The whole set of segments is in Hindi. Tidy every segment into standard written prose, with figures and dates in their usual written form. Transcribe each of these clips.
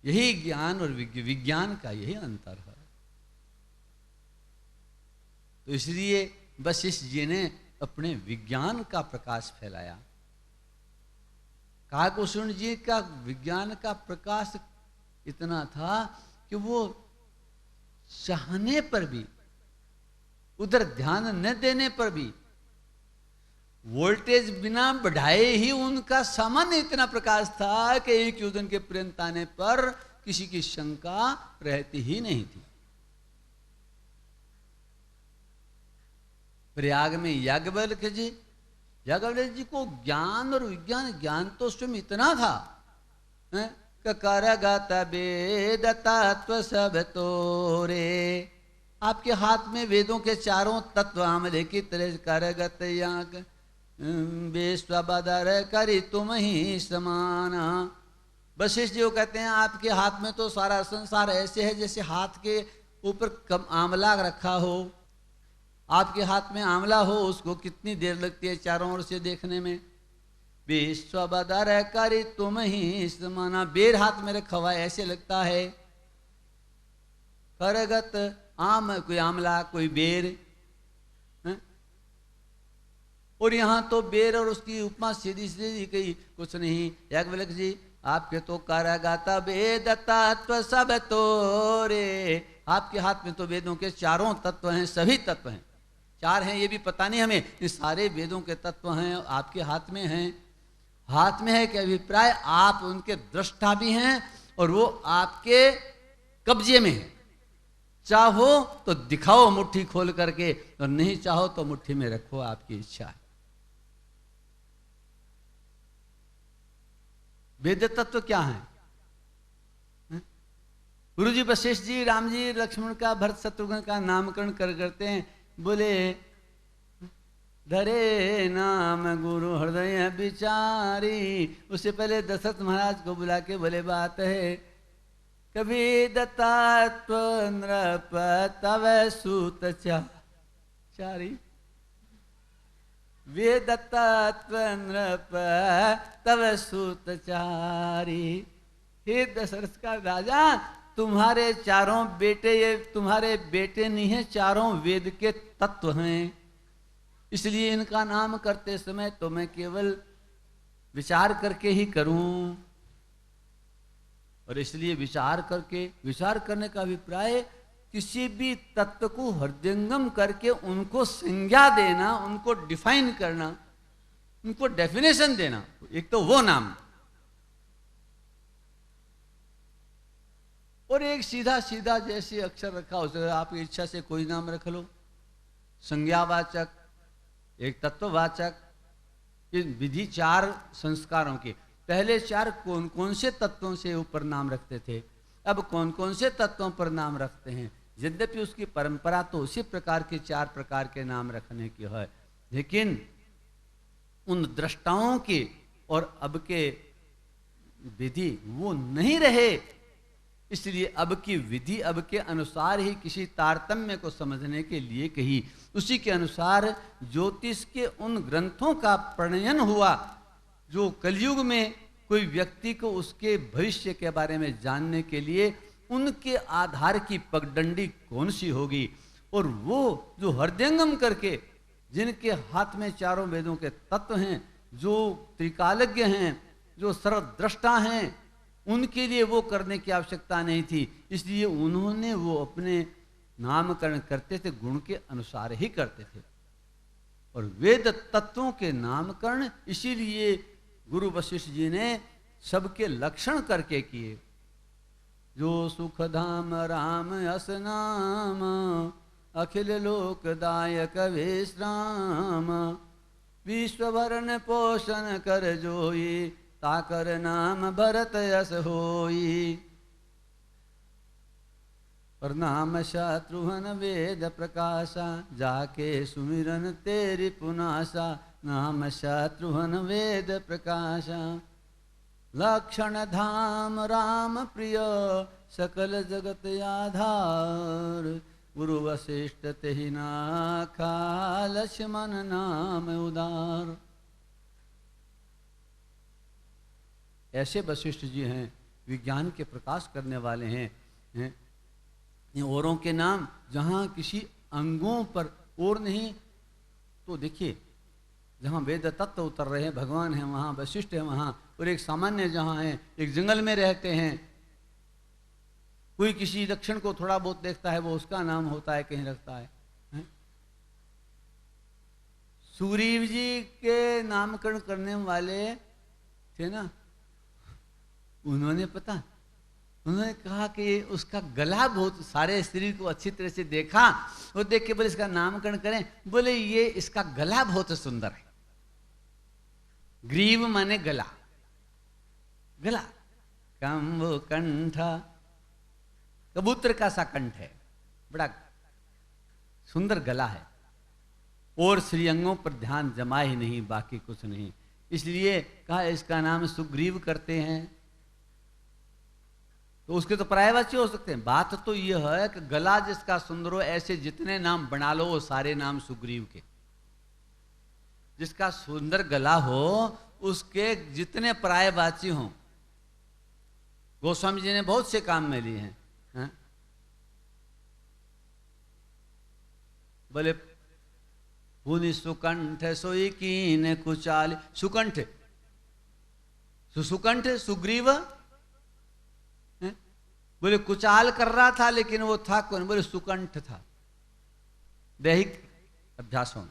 यही ज्ञान और विज्ञान का यही अंतर है। तो इसलिए वशिष्ठ जी ने अपने विज्ञान का प्रकाश फैलाया। काकभूषण जी का विज्ञान का प्रकाश इतना था कि वो चाहने पर भी, उधर ध्यान न देने पर भी, वोल्टेज बिना बढ़ाए ही उनका सामान्य इतना प्रकाश था कि एक योजन के पर्यंत आने पर किसी की शंका रहती ही नहीं थी। प्रयाग में याज्ञवल्क्य जी को ज्ञान और विज्ञान, ज्ञान तो स्वयं इतना था करगत वेद तत्व सब तोरे। आपके हाथ में वेदों के चारों तत्व आमले की तरह करगत याग विश्वबदर करी तुम ही समाना। वशिष्ठ जी कहते हैं आपके हाथ में तो सारा संसार ऐसे है जैसे हाथ के ऊपर आंवला रखा हो। आपके हाथ में आंवला हो, उसको कितनी देर लगती है चारों ओर से देखने में। विश्वबदर करी तुम ही समाना, बेर हाथ में रखा हुआ ऐसे लगता है। करगत आम, कोई आंवला कोई बेर, और यहाँ तो बेर और उसकी उपमा सीधी सीधी कही कुछ नहीं। याज्ञवल्क्य जी आपके तो करगत वेद तत्व सब तोरे, आपके हाथ में तो वेदों के चारों तत्व हैं, सभी तत्व हैं। चार हैं ये भी पता नहीं हमें, ये सारे वेदों के तत्व हैं आपके हाथ में हैं। हाथ में है कि अभिप्राय आप उनके दृष्टा भी हैं और वो आपके कब्जे में है। चाहो तो दिखाओ मुट्ठी खोल करके, और नहीं चाहो तो मुट्ठी में रखो, आपकी इच्छा है। वेद तत्व क्या है? गुरु जी वशिष्ठ जी राम जी लक्ष्मण का भरत शत्रुघ्न का नामकरण करते हैं। बोले धरे नाम गुरु हृदय विचारी। उससे पहले दशरथ महाराज को बुला के बोले बात है कभी दत्तात्व नृप तव सूत चारी। वे दत्तात्व नृप तव सूत चारी। हे दशरथ का राजा, तुम्हारे चारों बेटे, ये तुम्हारे बेटे नहीं है, चारों वेद के तत्व हैं। इसलिए इनका नाम करते समय तो मैं केवल विचार करके ही करूं। और इसलिए विचार करने का अभिप्राय किसी भी तत्व को हृदयंगम करके उनको संज्ञा देना, उनको डिफाइन करना, उनको डेफिनेशन देना। एक तो वो नाम, और एक सीधा सीधा जैसे अक्षर रखा उसे आपकी इच्छा से कोई नाम रख लो। संज्ञावाचक, एक तत्ववाचक। ये विधि चार संस्कारों की। पहले चार कौन कौन से तत्वों से ऊपर नाम रखते थे, अब कौन कौन से तत्वों पर नाम रखते हैं। यद्यपि उसकी परंपरा तो उसी प्रकार के चार प्रकार के नाम रखने की है, लेकिन उन दृष्टाओं के और अब के विधि वो नहीं रहे। इसलिए अब की विधि अब के अनुसार ही किसी तारतम्य को समझने के लिए कही। उसी के अनुसार ज्योतिष के उन ग्रंथों का प्रणयन हुआ जो कलयुग में कोई व्यक्ति को उसके भविष्य के बारे में जानने के लिए उनके आधार की पगडंडी कौन सी होगी। और वो जो हृदयंगम करके, जिनके हाथ में चारों वेदों के तत्व हैं, जो त्रिकालज्ञ हैं, जो सर्वद्रष्टा हैं, उनके लिए वो करने की आवश्यकता नहीं थी। इसलिए उन्होंने वो अपने नामकरण करते थे, गुण के अनुसार ही करते थे। और वेद तत्वों के नामकरण इसीलिए गुरु वशिष्ठ जी ने सबके लक्षण करके किए। जो सुख धाम राम अस नाम, अखिल लोकदायक विश्राम, विश्व भरण पोषण कर जोई, ताकर नाम भरत यस होई। और नाम शत्रुघ्न वेद प्रकाशा, जाके सुमिरन तेरी पुनासा। नाम शत्रुघ्न वेद प्रकाशा, लक्षण धाम राम प्रिय, सकल जगत आधार। गुरु वशिष्ठ तेहि नाखा, लक्ष्मण नाम उदार। ऐसे वशिष्ठ जी हैं विज्ञान के प्रकाश करने वाले हैं, ये औरों के नाम जहाँ किसी अंगों पर और नहीं, तो देखिए जहाँ वेद तत्व उतर रहे हैं, भगवान है वहाँ, वशिष्ठ है वहाँ, और एक सामान्य जहाँ है, एक जंगल में रहते हैं, कोई किसी लक्षण को थोड़ा बहुत देखता है वो उसका नाम होता है, कहीं रखता है। सुग्रीव जी के नामकरण करने वाले थे ना, उन्होंने कहा कि उसका गला बहुत, सारे शरीर को अच्छी तरह से देखा और देख के बोले इसका नामकरण करें, बोले ये इसका गला बहुत सुंदर है। ग्रीव माने गला, गला कंभ कंठ, कबूतर का सा कंठ है, बड़ा सुंदर गला है, और श्रीअंगों पर ध्यान जमा ही नहीं, बाकी कुछ नहीं, इसलिए कहा इसका नाम सुग्रीव करते हैं। तो उसके तो पर्यायवाची हो सकते हैं। बात तो यह है कि गला जिसका सुंदर हो, ऐसे जितने नाम बना लो वो सारे नाम सुग्रीव के। जिसका सुंदर गला हो उसके जितने पर्यायवाची हों, गोस्वामी जी ने बहुत से काम में लिए हैं, है? बोले पुनि सुकंठ सोई कीन कुचाल, सुकंठ सुकंठ सुग्रीव, बोले कुचाल कर रहा था लेकिन वो था कौन, बोले सुकंठ था, दैहिक अभ्यासों।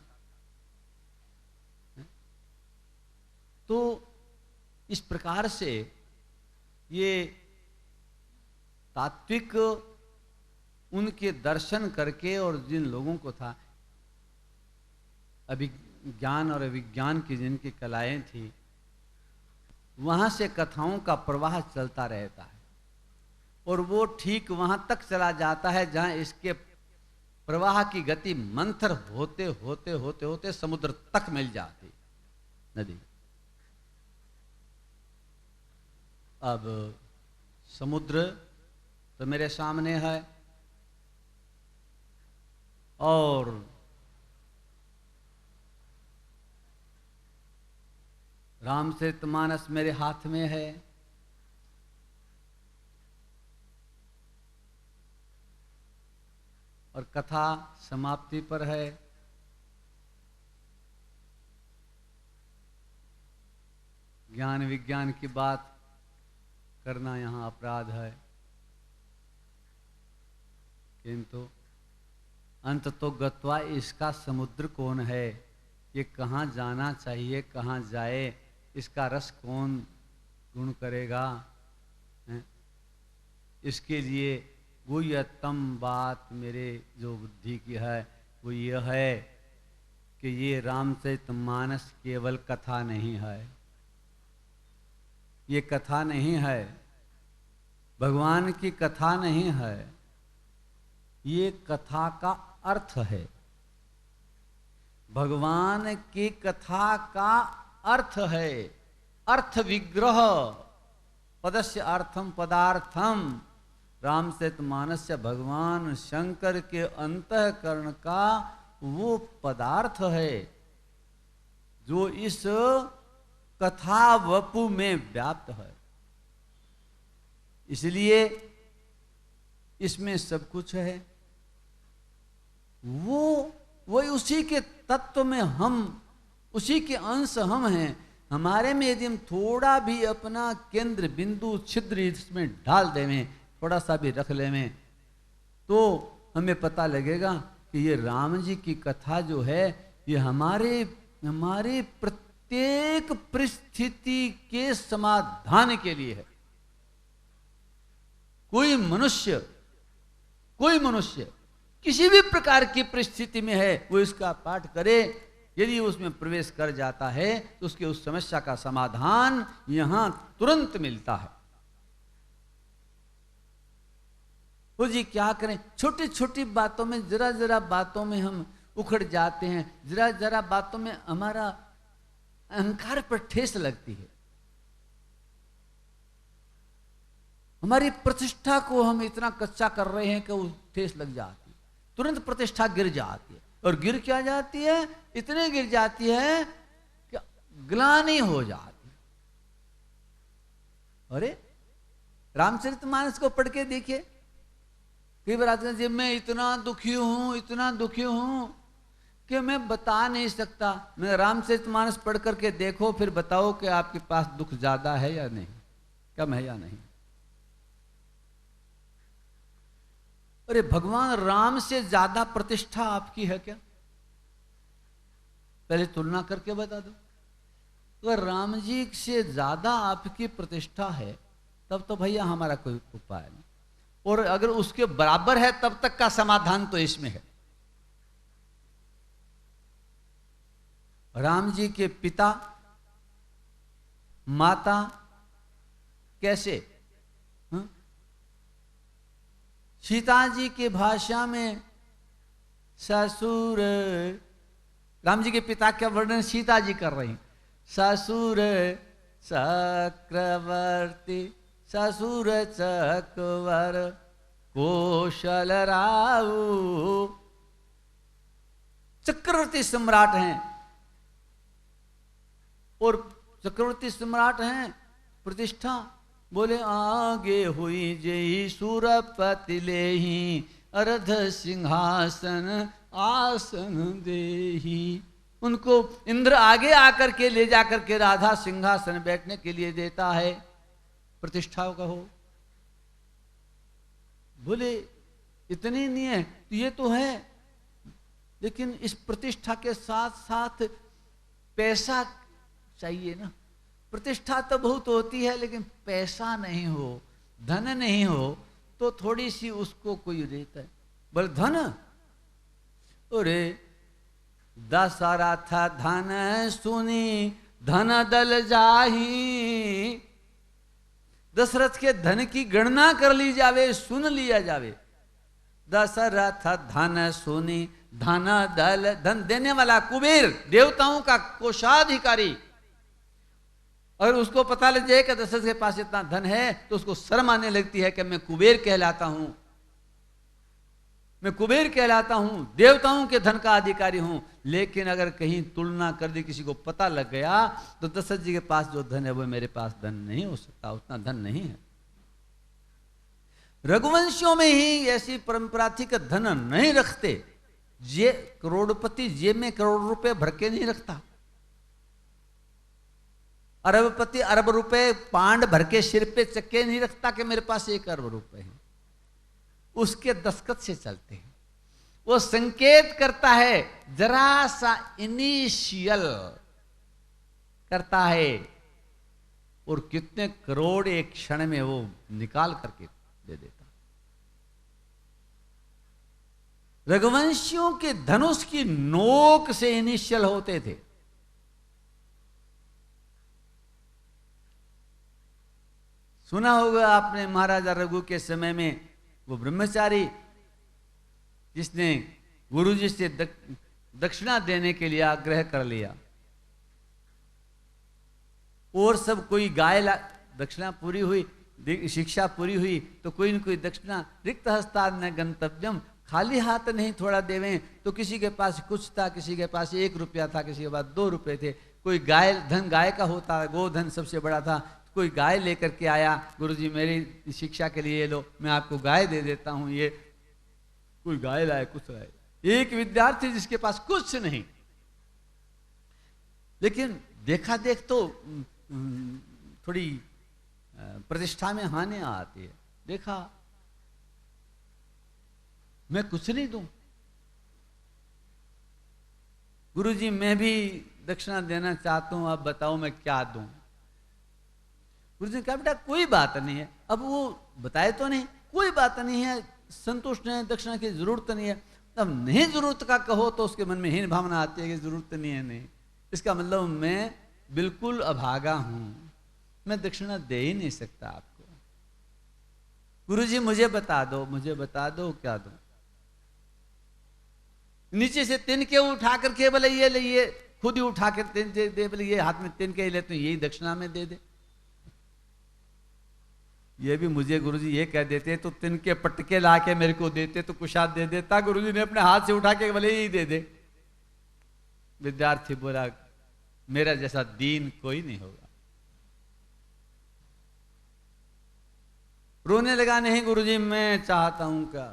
तो इस प्रकार से ये तात्विक उनके दर्शन करके, और जिन लोगों को था अभिज्ञान और अविज्ञान की जिनकी कलाएं थी, वहां से कथाओं का प्रवाह चलता रहता है, और वो ठीक वहां तक चला जाता है जहां इसके प्रवाह की गति मंथर होते होते होते होते समुद्र तक मिल जाती नदी। अब समुद्र तो मेरे सामने है, और रामचरितमानस मेरे हाथ में है, और कथा समाप्ति पर है। ज्ञान विज्ञान की बात करना यहाँ अपराध है, किंतु अंत तो गत्वा इसका समुद्र कौन है, ये कहाँ जाना चाहिए, कहाँ जाए, इसका रस कौन गुण करेगा, है? इसके लिए वो यतम बात मेरे जो बुद्धि की है वो यह है कि ये रामचरितमानस केवल कथा नहीं है, ये कथा नहीं है, भगवान की कथा नहीं है, ये कथा का अर्थ है, भगवान की कथा का अर्थ है। अर्थ विग्रह पदस्य अर्थम पदार्थम, रामचरितमानस भगवान शंकर के अंतःकरण का वो पदार्थ है जो इस कथा वपु में व्याप्त है। इसलिए इसमें सब कुछ है, वो उसी के तत्व में हम, उसी के अंश हम हैं। हमारे में यदि हम थोड़ा भी अपना केंद्र बिंदु छिद्र इसमें डाल देवें, थोड़ा सा भी रख लेवें, तो हमें पता लगेगा कि ये राम जी की कथा जो है ये हमारे प्रत्येक परिस्थिति के समाधान के लिए है। कोई मनुष्य किसी भी प्रकार की परिस्थिति में है, वो इसका पाठ करे, यदि उसमें प्रवेश कर जाता है तो उसके उस समस्या का समाधान यहां तुरंत मिलता है। वो जी क्या करें, छोटी छोटी बातों में, जरा जरा बातों में हम उखड़ जाते हैं, जरा जरा बातों में हमारा अहंकार पर ठेस लगती है, हमारी प्रतिष्ठा को हम इतना कच्चा कर रहे हैं कि वो ठेस लग जाती है, तुरंत प्रतिष्ठा गिर जाती है। और गिर क्या जाती है, इतने गिर जाती है कि ग्लानि हो जाती है। अरे रामचरितमानस को पढ़ के देखिए, कई बार आते हैं जी मैं इतना दुखी हूं कि मैं बता नहीं सकता। मैं रामचरितमानस पढ़ करके देखो, फिर बताओ कि आपके पास दुख ज्यादा है या नहीं, कम है या नहीं। अरे भगवान राम से ज्यादा प्रतिष्ठा आपकी है क्या? पहले तुलना करके बता दो। अगर राम जी से ज्यादा आपकी प्रतिष्ठा है तब तो भैया हमारा कोई उपाय नहीं, और अगर उसके बराबर है तब तक का समाधान तो इसमें है। राम जी के पिता माता कैसे, सीता जी की भाषा में ससुर, राम जी के पिता का वर्णन सीता जी कर रही हैं। ससुर चक्रवर्ती ससुर चकवर कौशल राऊ, चक्रवर्ती सम्राट हैं, और चक्रवर्ती सम्राट हैं, प्रतिष्ठा बोले आगे हुई जय सुरपति लेही अर्ध सिंहासन आसन देही। उनको इंद्र आगे आकर के ले जाकर के राधा सिंहासन बैठने के लिए देता है, प्रतिष्ठा का हो। बोले इतनी नहीं है तो ये तो है, लेकिन इस प्रतिष्ठा के साथ साथ पैसा चाहिए ना। प्रतिष्ठा तो बहुत होती है लेकिन पैसा नहीं हो, धन नहीं हो तो थोड़ी सी उसको कोई देता है। बोले धन, अरे दशरथ धन सुनी धन दल जाही, दशरथ के धन की गणना कर ली जावे, सुन लिया जावे। दशरथ धन सुनी धन दल, धन देने वाला कुबेर, देवताओं का कोषाधिकारी, और उसको पता लग जाए कि दशरथ के पास इतना धन है तो उसको शर्म आने लगती है कि मैं कुबेर कहलाता हूं, मैं कुबेर कहलाता हूं, देवताओं के धन का अधिकारी हूं। लेकिन अगर कहीं तुलना कर दी, किसी को पता लग गया तो दशरथ जी के पास जो धन है वो मेरे पास धन नहीं हो सकता, उतना धन नहीं है। रघुवंशियों में ही ऐसी परंपरा थी कि धन नहीं रखते, जे करोड़पति जेब में करोड़ रुपए भर के नहीं रखता, अरबपति अरब रुपए पांड भर के सिर पे चक्के नहीं रखता कि मेरे पास 1 अरब रुपए है। उसके दस्तखत से चलते हैं, वो संकेत करता है, जरा सा इनिशियल करता है, और कितने करोड़ एक क्षण में वो निकाल करके दे देता। रघुवंशियों के धनुष की नोक से इनिशियल होते थे। सुना होगा आपने महाराजा रघु के समय में वो ब्रह्मचारी जिसने गुरुजी से दक्षिणा देने के लिए आग्रह कर लिया, और सब कोई गाय दक्षिणा पूरी हुई, शिक्षा पूरी हुई तो कोई न कोई दक्षिणा, रिक्त हस्ता न गंतव्यम, खाली हाथ नहीं थोड़ा देवें। तो किसी के पास कुछ था, किसी के पास 1 रुपया था, किसी के पास 2 रुपए थे, कोई गाय धन गाय का होता, गोधन सबसे बड़ा था, कोई गाय लेकर के आया, गुरुजी मेरी शिक्षा के लिए लो, मैं आपको गाय दे देता हूं। ये कोई गाय लाए, कुछ लाए। एक विद्यार्थी जिसके पास कुछ नहीं, लेकिन देखा देख तो थोड़ी प्रतिष्ठा में हानि आती है। देखा मैं कुछ नहीं दूं, गुरुजी मैं भी दक्षिणा देना चाहता हूं, आप बताओ मैं क्या दूं। गुरुजी ने कहा बेटा कोई बात नहीं है, अब वो बताए तो नहीं, कोई बात नहीं है, संतुष्ट है, दक्षिणा की जरूरत नहीं है। अब नहीं जरूरत का कहो तो उसके मन में हीन भावना आती है कि जरूरत नहीं है। नहीं, इसका मतलब मैं बिल्कुल अभागा हूं, मैं दक्षिणा दे ही नहीं सकता आपको। गुरुजी मुझे बता दो, मुझे बता दो क्या दो। नीचे से तिनके उठा करके बोले ये ले, ये खुद ही उठा कर तिनके दे, बोले ये हाथ में तिनके ले, तो यही दक्षिणा में दे दे। ये भी मुझे गुरुजी ये कह देते तो तिनके पटके ला के मेरे को देते तो कुशाद दे देता, गुरुजी ने अपने हाथ से उठा के बोले यही दे दे। विद्यार्थी बोला मेरा जैसा दीन कोई नहीं होगा। रोने लगा, नहीं गुरुजी मैं चाहता हूं क्या।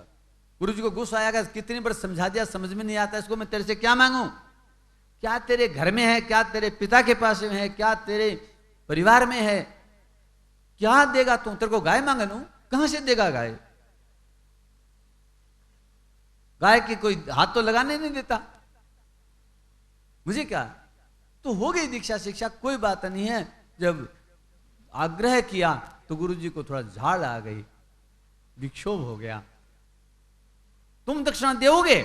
गुरुजी को गुस्सा आएगा, कितनी बार समझा दिया, समझ में नहीं आता इसको, मैं तेरे से क्या मांगू। क्या तेरे घर में है, क्या तेरे पिता के पास में है, क्या तेरे परिवार में है, क्या देगा तू। तेरे को गाय मांग लूं, कहां से देगा गाय। गाय की कोई हाथ तो लगाने नहीं देता मुझे क्या। तो हो गई दीक्षा शिक्षा, कोई बात नहीं है। जब आग्रह किया तो गुरुजी को थोड़ा झाड़ आ गई, विक्षोभ हो गया। तुम दक्षिणा दोगे।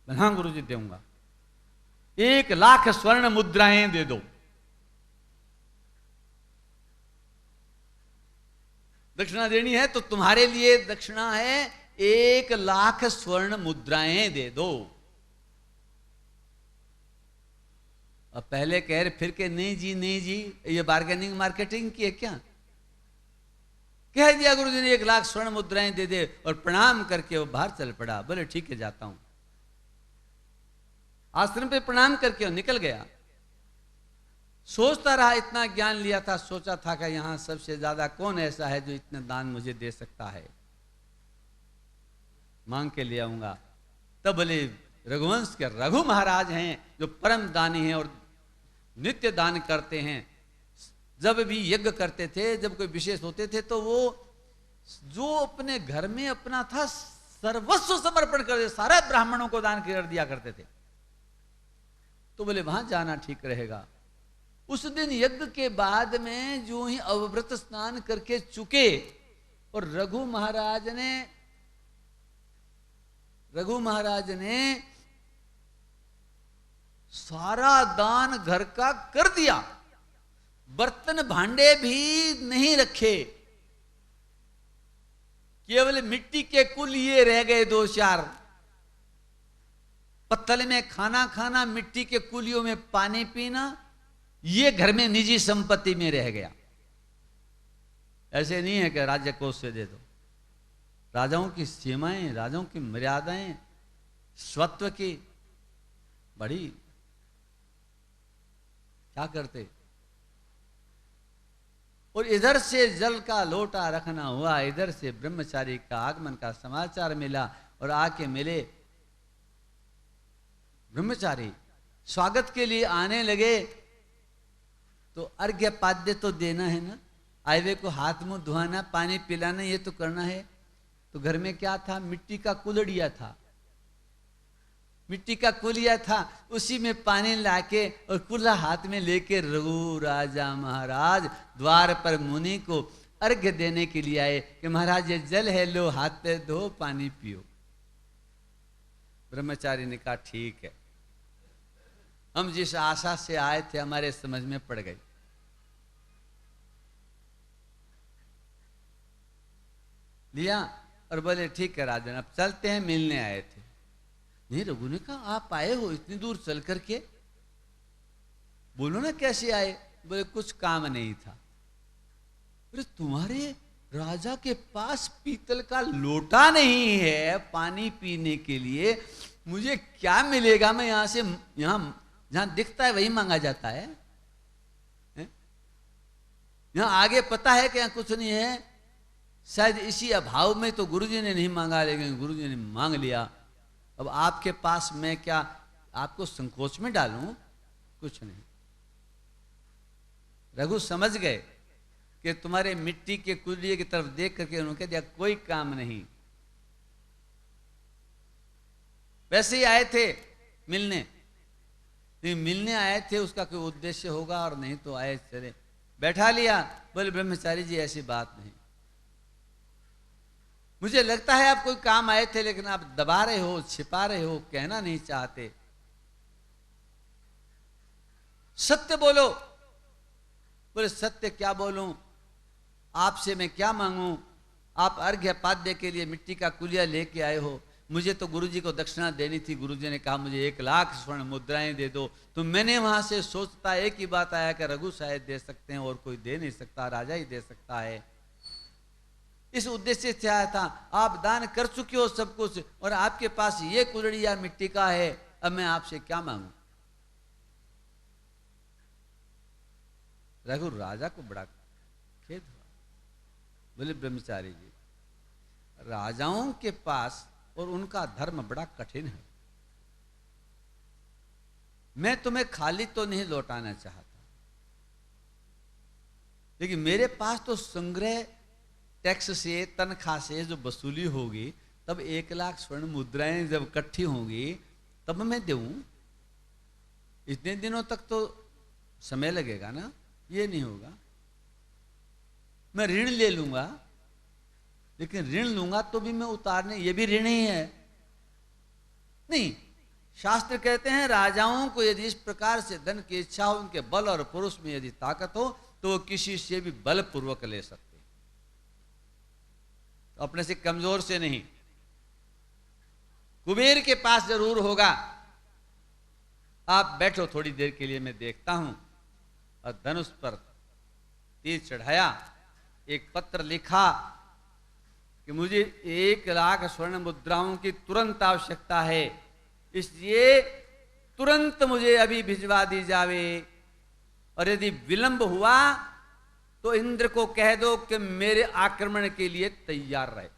हाँ गुरुजी दूंगा, 1,00,000 स्वर्ण मुद्राएं दे दो। दक्षिणा देनी है तो तुम्हारे लिए दक्षिणा है 1,00,000 स्वर्ण मुद्राएं दे दो। अब पहले कह रहे, फिर के नहीं जी नहीं जी, ये बार्गेनिंग मार्केटिंग की है क्या। कह दिया गुरुजी ने 1,00,000 स्वर्ण मुद्राएं दे दे, और प्रणाम करके वो बाहर चल पड़ा। बोले ठीक है जाता हूं। आश्रम पे प्रणाम करके वो निकल गया। सोचता रहा, इतना ज्ञान लिया था, सोचा था कि यहां सबसे ज्यादा कौन ऐसा है जो इतना दान मुझे दे सकता है, मांग के ले आऊंगा। तब बोले रघुवंश के रघु महाराज हैं जो परम दानी हैं और नित्य दान करते हैं। जब भी यज्ञ करते थे, जब कोई विशेष होते थे, तो वो जो अपने घर में अपना था सर्वस्व समर्पण कर, सारे ब्राह्मणों को दान कर दिया करते थे। तो बोले वहां जाना ठीक रहेगा। उस दिन यज्ञ के बाद में जो ही अवव्रत स्नान करके चुके, और रघु महाराज ने सारा दान घर का कर दिया, बर्तन भांडे भी नहीं रखे, केवल मिट्टी के कुलिये रह गए 2-4। पत्तल में खाना खाना, मिट्टी के कुलियों में पानी पीना, ये घर में निजी संपत्ति में रह गया। ऐसे नहीं है कि राज्य कोष से दे दो। राजाओं की सीमाएं, राजाओं की मर्यादाएं, स्वत्व की बड़ी, क्या करते। और इधर से जल का लोटा रखना हुआ, इधर से ब्रह्मचारी का आगमन का समाचार मिला, और आके मिले ब्रह्मचारी, स्वागत के लिए आने लगे। तो अर्घ्य पाद्य तो देना है ना, आए को हाथ मुंह धुआना, पानी पिलाना, ये तो करना है। तो घर में क्या था, मिट्टी का कुलड़िया था, मिट्टी का कुलिया था, उसी में पानी लाके और कुल्ला हाथ में लेके रघु राजा महाराज द्वार पर मुनि को अर्घ्य देने के लिए आए कि महाराज ये जल है, लो हाथ पे धो, पानी पियो। ब्रह्मचारी ने कहा ठीक है, हम जिस आशा से आए थे हमारे समझ में पड़ गई। लिया और बोले ठीक है राजन, अब चलते हैं, मिलने आए थे। नहीं, रघु ने कहा आप आए हो इतनी दूर चल करके, बोलो ना कैसे आए। बोले कुछ काम नहीं था। बोले तुम्हारे राजा के पास पीतल का लोटा नहीं है पानी पीने के लिए, मुझे क्या मिलेगा। मैं यहां से, यहां जहां दिखता है वही मांगा जाता है, यहां आगे पता है कि यहां कुछ नहीं है। शायद इसी अभाव में तो गुरुजी ने नहीं मांगा, लेकिन गुरुजी ने मांग लिया। अब आपके पास मैं क्या आपको संकोच में डालूं, कुछ नहीं। रघु समझ गए कि तुम्हारे मिट्टी के कुलिये की तरफ देख करके उन्होंने कह दिया कोई काम नहीं। वैसे ही आए थे मिलने, नहीं मिलने आए थे, उसका कोई उद्देश्य होगा, और नहीं तो आए चले, बैठा लिया। बोले ब्रह्मचारी जी ऐसी बात नहीं, मुझे लगता है आप कोई काम आए थे, लेकिन आप दबा रहे हो, छिपा रहे हो, कहना नहीं चाहते। सत्य बोलो। बोले सत्य क्या बोलूं, आपसे मैं क्या मांगूं। आप अर्घ्य पाद्य के लिए मिट्टी का कुलिया लेके आए हो, मुझे तो गुरुजी को दक्षिणा देनी थी। गुरुजी ने कहा मुझे 1,00,000 स्वर्ण मुद्राएं दे दो। तो मैंने वहां से सोचता एक ही बात आया कि रघु शायद दे सकते हैं, और कोई दे नहीं सकता, राजा ही दे सकता है। इस उद्देश्य से आया था। आप दान कर चुके हो सब कुछ, और आपके पास ये कुलड़िया मिट्टी का है, अब मैं आपसे क्या मांगू। रघु राजा को बड़ा खेद हुआ। बोले ब्रह्मचारी जी, राजाओं के पास और उनका धर्म बड़ा कठिन है। मैं तुम्हें खाली तो नहीं लौटाना चाहता, लेकिन मेरे पास तो संग्रह टैक्स से, तनख्वाह से जो वसूली होगी, तब 1 लाख स्वर्ण मुद्राएं जब इकट्ठी होंगी तब मैं दूं। इतने दिनों तक तो समय लगेगा ना, ये नहीं होगा। मैं ऋण ले लूंगा, लेकिन ऋण लूंगा तो भी मैं उतारने, ये भी ऋण ही है। नहीं, शास्त्र कहते हैं राजाओं को यदि इस प्रकार से धन की इच्छा हो, उनके बल और पुरुष में यदि ताकत हो, तो वो किसी से भी बलपूर्वक ले सकते, तो अपने से कमजोर से नहीं। कुबेर के पास जरूर होगा। आप बैठो थोड़ी देर के लिए, मैं देखता हूं। और धनुष पर तीर चढ़ाया, एक पत्र लिखा कि मुझे 1 लाख स्वर्ण मुद्राओं की तुरंत आवश्यकता है, इसलिए तुरंत मुझे अभी भिजवा दी जावे, और यदि विलंब हुआ तो इंद्र को कह दो कि मेरे आक्रमण के लिए तैयार रहे।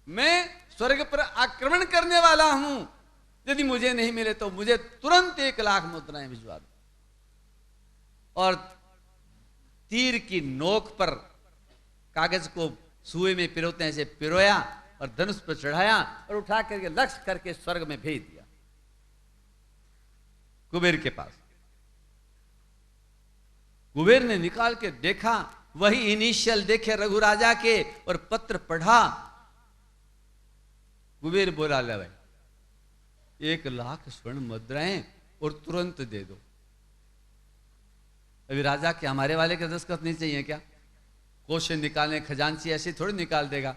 मैं स्वर्ग पर आक्रमण करने वाला हूं, यदि मुझे नहीं मिले तो मुझे तुरंत 1 लाख मुद्राएं भिजवा दो। और तीर की नोक पर कागज को सुए में पिरोते हैं, ऐसे पिरोया और धनुष पर चढ़ाया और उठा करके लक्ष्य करके स्वर्ग में भेज दिया कुबेर के पास। कुबेर ने निकाल के देखा, वही इनिशियल देखे रघु राजा के, और पत्र पढ़ा। कुबेर बोला, ले भाई 1 लाख स्वर्ण मुद्राएं और तुरंत दे दो। अभी राजा के हमारे वाले के दस्तखत नहीं चाहिए क्या? कोष से निकालने, खजांची ऐसे थोड़ी निकाल देगा,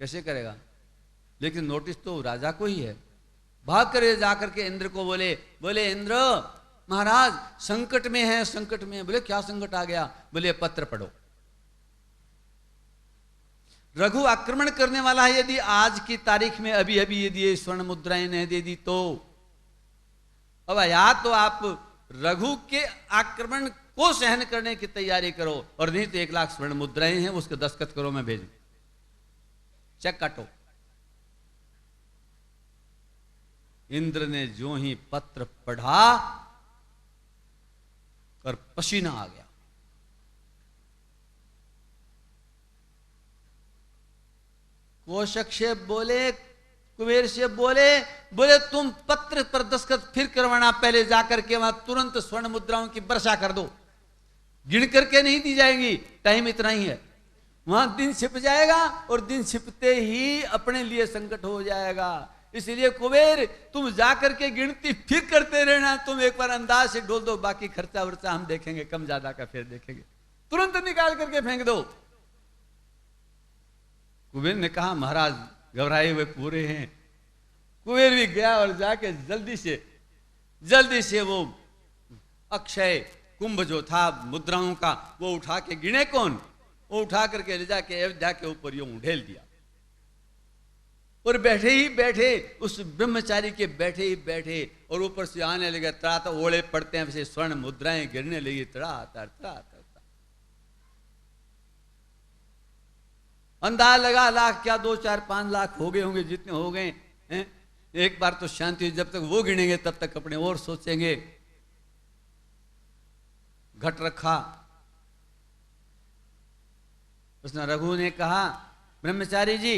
कैसे करेगा? लेकिन नोटिस तो राजा को ही है। भाग कर जाकर के इंद्र को बोले इंद्र महाराज संकट में है, संकट में है। बोले क्या संकट आ गया? बोले पत्र पढ़ो, रघु आक्रमण करने वाला है। यदि आज की तारीख में अभी अभी यदि ये स्वर्ण मुद्राएं नहीं दे दी तो अब या तो आप रघु के आक्रमण को सहन करने की तैयारी करो, और नहीं तो 1 लाख स्वर्ण मुद्राएं हैं, उसके दस्तखत करो, मैं भेजूं, चेक काटो। इंद्र ने जो ही पत्र पढ़ा और पसीना आ गया। कोशक से बोले, कुबेर से बोले तुम पत्र पर दस्तखत फिर करवाना, पहले जाकर के वहां तुरंत स्वर्ण मुद्राओं की वर्षा कर दो। गिन करके नहीं दी जाएंगी, टाइम इतना ही है। वहां दिन छिप जाएगा और दिन छिपते ही अपने लिए संकट हो जाएगा। इसलिए कुबेर तुम जाकर के गिनती फिर करते रहना, तुम एक बार अंदाज से डोल दो, बाकी खर्चा वर्चा हम देखेंगे, कम ज्यादा का फिर देखेंगे, तुरंत निकाल करके फेंक दो। कुबेर ने कहा महाराज घबराए हुए पूरे हैं। कुबेर भी गया और जाके जल्दी से वो अक्षय कुंभ जो था मुद्राओं का, वो उठा के गिने कौन, वो उठा करके ले जाके अयोध्या के ऊपर यूं ढेल दिया। और बैठे ही बैठे उस ब्रह्मचारी के बैठे ही बैठे और ऊपर से आने लगे तड़ा, तो ओले पड़ते हैं वैसे स्वर्ण मुद्राएं गिरने लगी, तड़ा। अंदाज लगा लाख क्या 2, 4, 5 लाख हो गए होंगे, जितने हो गए हैं। एक बार तो शांति, जब तक वो गिनेंगे तब तक अपने और सोचेंगे। घट रखा, उसने रघु ने कहा ब्रह्मचारी जी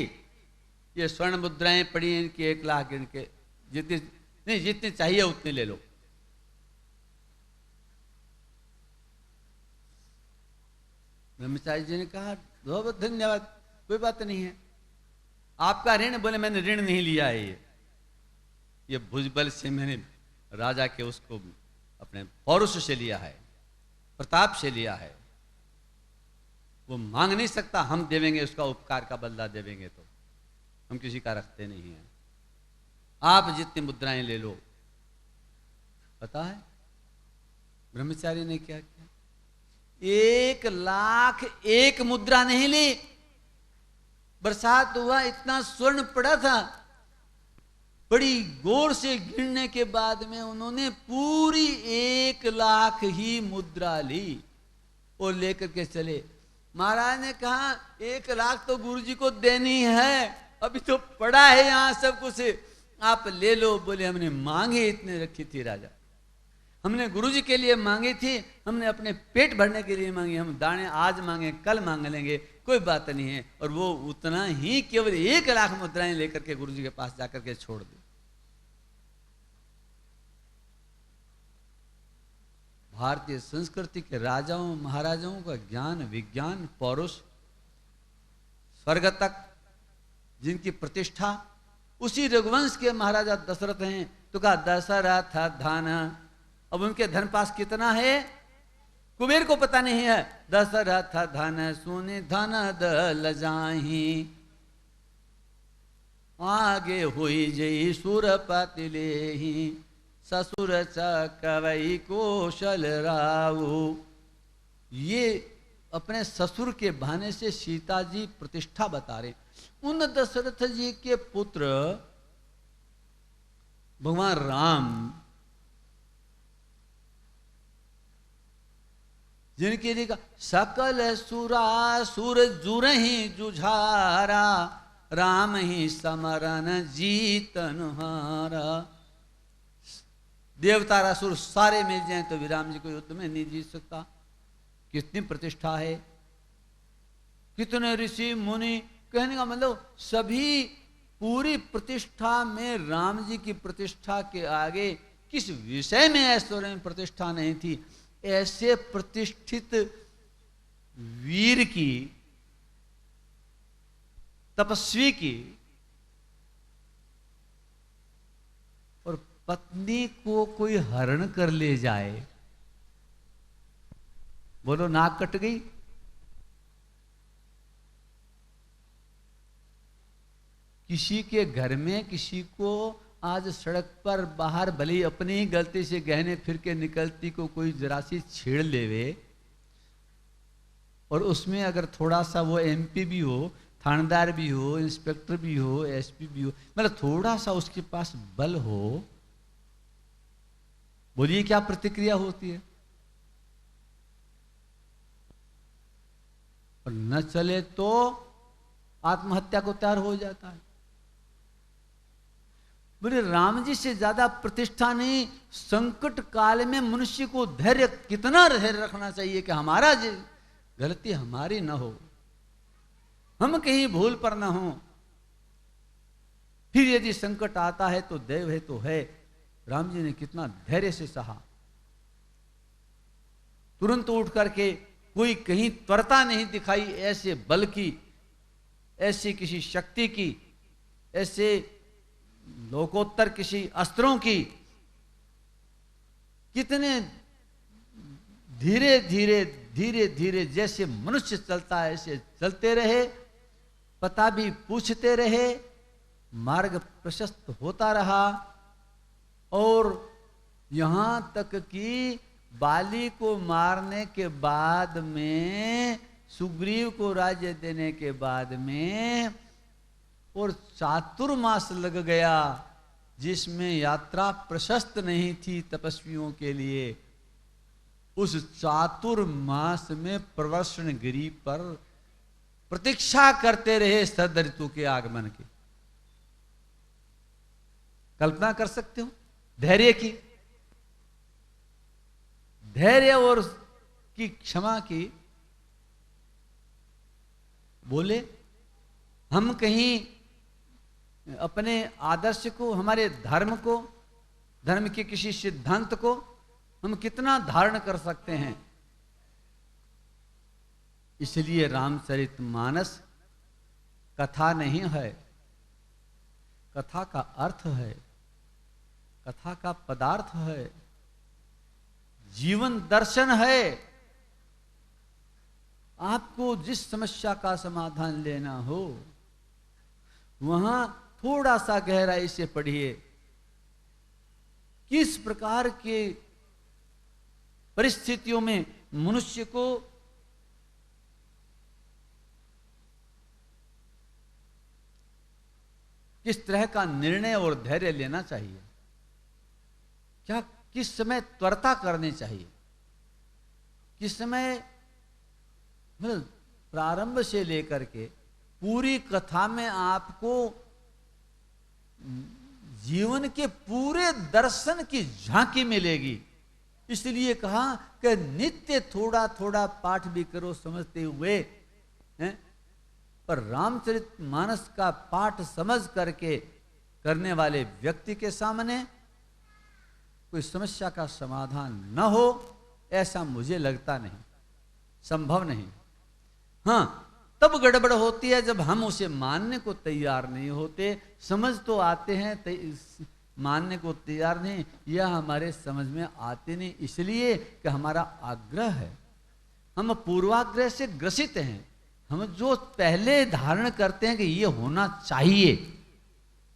ये स्वर्ण मुद्राएं पड़ी हैं, इनकी 1 लाख गिन के जितनी चाहिए उतनी ले लो। ब्रह्मचारी जी ने कहा बहुत धन्यवाद, कोई बात नहीं है, आपका ऋण। बोले मैंने ऋण नहीं लिया है, ये भुजबल से मैंने राजा के उसको अपने पौरुष से लिया है, प्रताप से लिया है। वो मांग नहीं सकता, हम देवेंगे उसका उपकार का बदला देवेंगे, तो हम किसी का रखते नहीं हैं। आप जितनी मुद्राएं ले लो। पता है ब्रह्मचारी ने क्या किया? 1 लाख 1 मुद्रा नहीं ली। बरसात हुआ, इतना स्वर्ण पड़ा था, बड़ी गौर से गिनने के बाद में उन्होंने पूरी 1 लाख ही मुद्रा ली। वो लेकर के चले। महाराज ने कहा 1 लाख तो गुरुजी को देनी है, अभी तो पड़ा है यहाँ सब कुछ, आप ले लो। बोले हमने मांगे इतने रखी थी राजा, हमने गुरुजी के लिए मांगी थी, हमने अपने पेट भरने के लिए मांगी, हम दाने आज मांगे कल मांग लेंगे, कोई बात नहीं है। और वो उतना ही केवल 1 लाख मुद्राएं लेकर के गुरुजी के पास जाकर के छोड़ दी। भारतीय संस्कृति के राजाओं महाराजाओं का ज्ञान विज्ञान पौरुष स्वर्ग तक जिनकी प्रतिष्ठा, उसी रघुवंश के महाराजा दशरथ हैं। तो कहा दशरथ धन, अब उनके धन पास कितना है कुबेर को पता नहीं है। दशरथ धन सुनि धन दल जाहि, आगे हुई जई सुरपति लेहि, ससुर चकवई कौशल राऊ। ये अपने ससुर के बहाने से सीता जी प्रतिष्ठा बता रहे। उन दशरथ जी के पुत्र भगवान राम, जिनके लिए सकल सुरासुर जुरहि जुझारा, राम ही समरन जीतन हारा। देवता असुर सारे मिल जाएं तो भी राम जी को युद्ध में नहीं जीत सकता। कितनी प्रतिष्ठा है, कितने ऋषि मुनि, कहने का मतलब सभी पूरी प्रतिष्ठा में राम जी की प्रतिष्ठा के आगे किस विषय में ऐश्वर्य में प्रतिष्ठा नहीं थी। ऐसे प्रतिष्ठित वीर की, तपस्वी की और पत्नी को कोई हरण कर ले जाए, बोलो नाक कट गई। किसी के घर में किसी को आज सड़क पर बाहर भले ही अपनी ही गलती से गहने फिर के निकलती को कोई जरा सी छेड़ लेवे, और उसमें अगर थोड़ा सा वो एमपी भी हो, थानेदार भी हो, इंस्पेक्टर भी हो, एसपी भी हो, मतलब थोड़ा सा उसके पास बल हो, बोलिए क्या प्रतिक्रिया होती है। और न चले तो आत्महत्या को तैयार हो जाता है। बोले राम जी से ज्यादा प्रतिष्ठा नहीं। संकट काल में मनुष्य को धैर्य, कितना धैर्य रखना चाहिए कि हमारा गलती हमारी न हो, हम कहीं भूल पर न हो। फिर यदि संकट आता है तो देव है तो है। राम जी ने कितना धैर्य से सहा, तुरंत उठ करके, कोई कहीं त्वरता नहीं दिखाई ऐसे बल की, ऐसी किसी शक्ति की, ऐसे लोकोत्तर किसी अस्त्रों की। कितने धीरे धीरे धीरे धीरे जैसे मनुष्य चलता है ऐसे चलते रहे, पता भी पूछते रहे, मार्ग प्रशस्त होता रहा। और यहां तक कि बाली को मारने के बाद में, सुग्रीव को राज्य देने के बाद में, और चातुर्मास लग गया जिसमें यात्रा प्रशस्त नहीं थी तपस्वियों के लिए। उस चातुर्मास में प्रवर्षण गिरी पर प्रतीक्षा करते रहे शरद ऋतु के आगमन की। कल्पना कर सकते हो धैर्य की, धैर्य और की क्षमा की। बोले हम कहीं अपने आदर्श को, हमारे धर्म को, धर्म के किसी सिद्धांत को हम कितना धारण कर सकते हैं। इसलिए रामचरितमानस कथा नहीं है, कथा का अर्थ है, कथा का पदार्थ है, जीवन दर्शन है। आपको जिस समस्या का समाधान लेना हो वहां थोड़ा सा गहराई से पढ़िए। किस प्रकार के परिस्थितियों में मनुष्य को किस तरह का निर्णय और धैर्य लेना चाहिए, क्या किस समय त्वरता करनी चाहिए, किस समय मतलब प्रारंभ से लेकर के पूरी कथा में आपको जीवन के पूरे दर्शन की झांकी मिलेगी। इसलिए कहा कि नित्य थोड़ा थोड़ा पाठ भी करो समझते हुए, हैं? पर रामचरितमानस का पाठ समझ करके करने वाले व्यक्ति के सामने कोई समस्या का समाधान न हो, ऐसा मुझे लगता नहीं, संभव नहीं। हाँ, तब गड़बड़ होती है जब हम उसे मानने को तैयार नहीं होते। समझ तो आते हैं, मानने को तैयार नहीं, यह हमारे समझ में आते नहीं, इसलिए कि हमारा आग्रह है, हम पूर्वाग्रह से ग्रसित हैं। हम जो पहले धारण करते हैं कि ये होना चाहिए,